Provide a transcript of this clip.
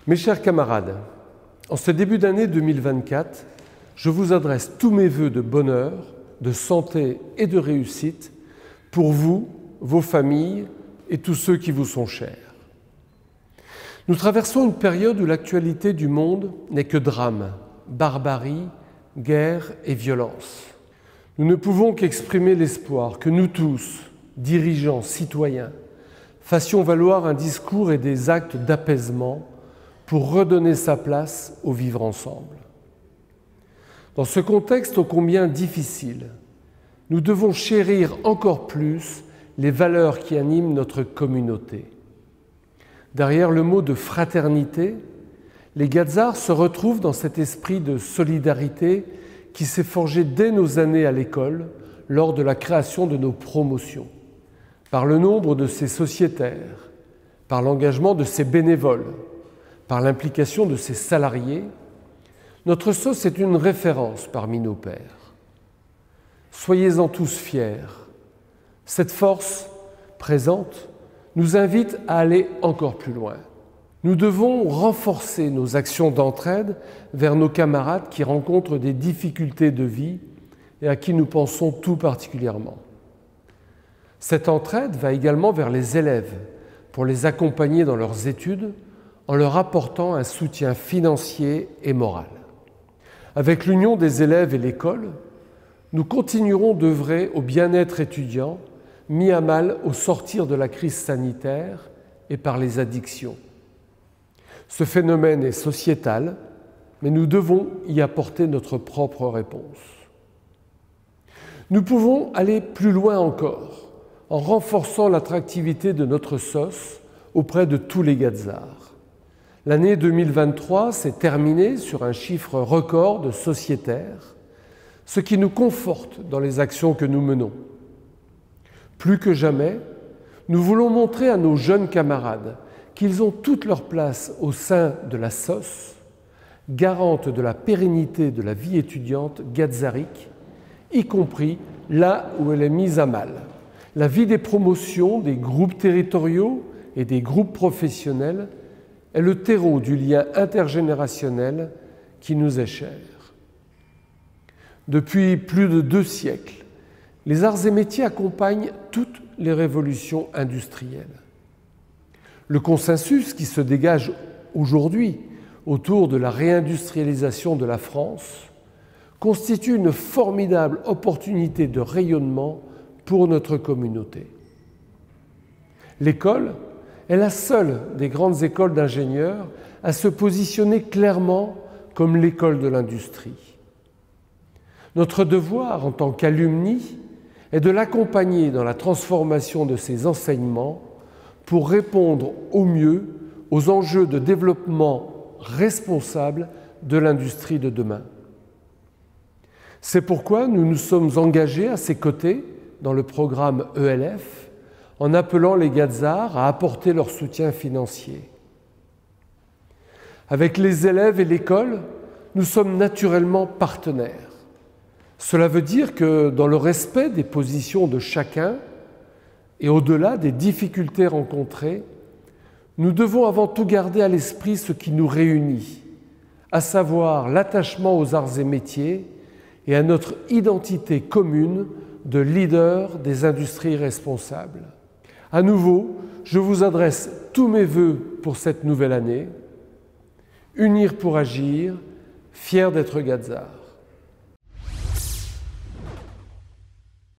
Mes chers camarades, en ce début d'année 2024, je vous adresse tous mes vœux de bonheur, de santé et de réussite pour vous, vos familles et tous ceux qui vous sont chers. Nous traversons une période où l'actualité du monde n'est que drame, barbarie, guerre et violence. Nous ne pouvons qu'exprimer l'espoir que nous tous, dirigeants, citoyens, fassions valoir un discours et des actes d'apaisement pour redonner sa place au vivre ensemble. Dans ce contexte ô combien difficile, nous devons chérir encore plus les valeurs qui animent notre communauté. Derrière le mot de fraternité, les Gazards se retrouvent dans cet esprit de solidarité qui s'est forgé dès nos années à l'école lors de la création de nos promotions, par le nombre de ses sociétaires, par l'engagement de ses bénévoles, par l'implication de ses salariés. Notre SOS est une référence parmi nos pairs. Soyez-en tous fiers. Cette force présente nous invite à aller encore plus loin. Nous devons renforcer nos actions d'entraide vers nos camarades qui rencontrent des difficultés de vie et à qui nous pensons tout particulièrement. Cette entraide va également vers les élèves pour les accompagner dans leurs études en leur apportant un soutien financier et moral. Avec l'union des élèves et l'école, nous continuerons d'œuvrer au bien-être étudiant mis à mal au sortir de la crise sanitaire et par les addictions. Ce phénomène est sociétal, mais nous devons y apporter notre propre réponse. Nous pouvons aller plus loin encore en renforçant l'attractivité de notre SOS auprès de tous les Gazards. L'année 2023 s'est terminée sur un chiffre record de sociétaires, ce qui nous conforte dans les actions que nous menons. Plus que jamais, nous voulons montrer à nos jeunes camarades qu'ils ont toute leur place au sein de la SOS, garante de la pérennité de la vie étudiante gazarique, y compris là où elle est mise à mal. La vie des promotions, des groupes territoriaux et des groupes professionnels est le terreau du lien intergénérationnel qui nous est cher. Depuis plus de 2 siècles, les arts et métiers accompagnent toutes les révolutions industrielles. Le consensus qui se dégage aujourd'hui autour de la réindustrialisation de la France constitue une formidable opportunité de rayonnement pour notre communauté. L'école est la seule des grandes écoles d'ingénieurs à se positionner clairement comme l'école de l'industrie. Notre devoir en tant qu'alumni est de l'accompagner dans la transformation de ses enseignements pour répondre au mieux aux enjeux de développement responsable de l'industrie de demain. C'est pourquoi nous nous sommes engagés à ses côtés dans le programme ELF en appelant les Gazards à apporter leur soutien financier. Avec les élèves et l'école, nous sommes naturellement partenaires. Cela veut dire que dans le respect des positions de chacun et au-delà des difficultés rencontrées, nous devons avant tout garder à l'esprit ce qui nous réunit, à savoir l'attachement aux arts et métiers et à notre identité commune de leader des industries responsables. À nouveau, je vous adresse tous mes vœux pour cette nouvelle année. Unir pour agir, fiers d'être Gazards.